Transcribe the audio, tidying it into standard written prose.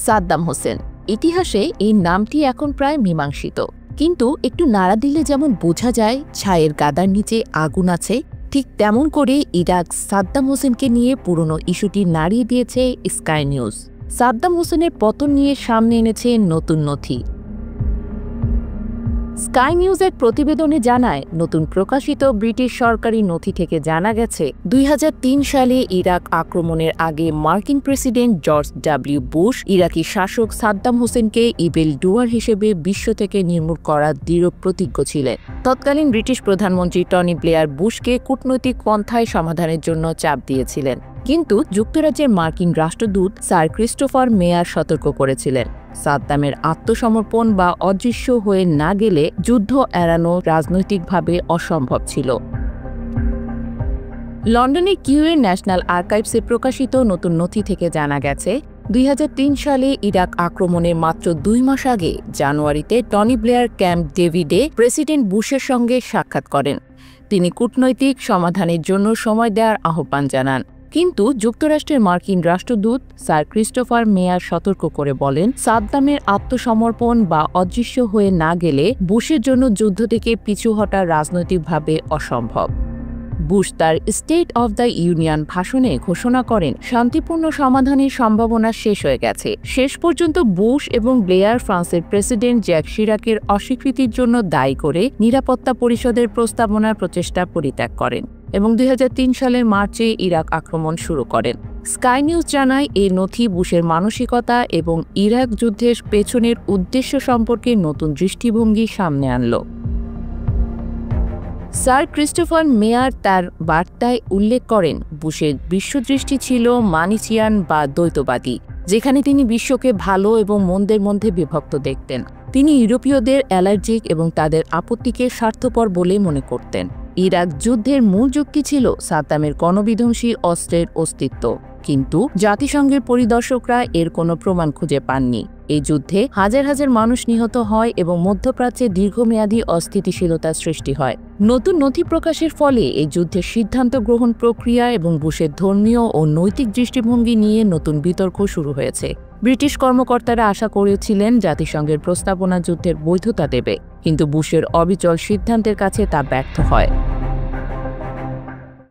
সাদ্দাম হোসেন। ইতিহাসে এই নামটি এখন প্রায় মীমাংসিত, কিন্তু একটু নাড়া দিলে যেমন বোঝা যায় ছায়ের গাদার নিচে আগুন আছে, ঠিক তেমন করে ইরাক সাদ্দাম হোসেনকে নিয়ে পুরনো ইস্যুটি নাড়িয়ে দিয়েছে স্কাই নিউজ। সাদ্দাম হোসেনের পতন নিয়ে সামনে এনেছে নতুন নথি। স্কাই নিউজের প্রতিবেদনে জানায়, নতুন প্রকাশিত ব্রিটিশ সরকারি নথি থেকে জানা গেছে 2003 সালে ইরাক আক্রমণের আগে মার্কিন প্রেসিডেন্ট জর্জ ডব্লিউ বুশ ইরাকি শাসক সাদ্দাম হোসেনকে ইভিল ডুয়ার হিসেবে বিশ্ব থেকে নির্মূল করার দৃঢ় প্রতিজ্ঞ ছিলেন। তৎকালীন ব্রিটিশ প্রধানমন্ত্রী টনি ব্লেয়ার বুশকে কূটনৈতিক পন্থায় সমাধানের জন্য চাপ দিয়েছিলেন, কিন্তু যুক্তরাজ্যের মার্কিন রাষ্ট্রদূত স্যার ক্রিস্টোফার মেয়ার সতর্ক করেছিলেন, সাদ্দামের আত্মসমর্পণ বা অদৃশ্য হয়ে না গেলে যুদ্ধ এড়ানো রাজনৈতিকভাবে অসম্ভব ছিল। লন্ডনের কিউএ ন্যাশনাল আর্কাইভসে প্রকাশিত নতুন নথি থেকে জানা গেছে, 2003 সালে ইরাক আক্রমণের মাত্র 2 মাস আগে জানুয়ারিতে টনি ব্লেয়ার ক্যাম্প ডেভিডে প্রেসিডেন্ট বুশের সঙ্গে সাক্ষাৎ করেন। তিনি কূটনৈতিক সমাধানের জন্য সময় দেওয়ার আহ্বান জানান, কিন্তু যুক্তরাষ্ট্রের মার্কিন রাষ্ট্রদূত স্যার ক্রিস্টোফার মেয়ার সতর্ক করে বলেন, সাদ্দামের আত্মসমর্পণ বা অদৃশ্য হয়ে না গেলে বুশের জন্য যুদ্ধ থেকে পিছু হটা রাজনৈতিকভাবে অসম্ভব। বুশ তার স্টেট অব দ্য ইউনিয়ন ভাষণে ঘোষণা করেন, শান্তিপূর্ণ সমাধানের সম্ভাবনা শেষ হয়ে গেছে। শেষ পর্যন্ত বুশ এবং ব্লেয়ার ফ্রান্সের প্রেসিডেন্ট জ্যাক শিরাকের অস্বীকৃতির জন্য দায়ী করে নিরাপত্তা পরিষদের প্রস্তাবনার প্রচেষ্টা পরিত্যাগ করেন এবং 2003 সালের মার্চে ইরাক আক্রমণ শুরু করেন। স্কাই নিউজ জানায়, এই নথি বুশের মানসিকতা এবং ইরাক যুদ্ধের পেছনের উদ্দেশ্য সম্পর্কে নতুন দৃষ্টিভঙ্গি সামনে আনল। স্যার ক্রিস্টোফার মেয়ার তার বার্তায় উল্লেখ করেন, বুশের বিশ্বদৃষ্টি ছিল মানিচিয়ান বা দ্বৈতবাদী, যেখানে তিনি বিশ্বকে ভালো এবং মন্দের মধ্যে বিভক্ত দেখতেন। তিনি ইউরোপীয়দের অ্যালার্জিক এবং তাদের আপত্তিকে স্বার্থপর বলে মনে করতেন। ইরাক যুদ্ধের মূল যুক্তি ছিল সাদ্দামের গণবিধ্বংসী অস্ত্রের অস্তিত্ব, কিন্তু জাতিসংঘের পরিদর্শকরা এর কোনো প্রমাণ খুঁজে পাননি। এই যুদ্ধে হাজার হাজার মানুষ নিহত হয় এবং মধ্যপ্রাচ্যে দীর্ঘমেয়াদী অস্থিতিশীলতার সৃষ্টি হয়। নতুন নথি প্রকাশের ফলে এই যুদ্ধের সিদ্ধান্ত গ্রহণ প্রক্রিয়া এবং বুশের ধর্মীয় ও নৈতিক দৃষ্টিভঙ্গি নিয়ে নতুন বিতর্ক শুরু হয়েছে। ব্রিটিশ কর্মকর্তারা আশা করেছিলেন জাতিসংঘের প্রস্তাবনা যুদ্ধের বৈধতা দেবে, কিন্তু বুশের অবিচল সিদ্ধান্তের কাছে তা ব্যর্থ হয়।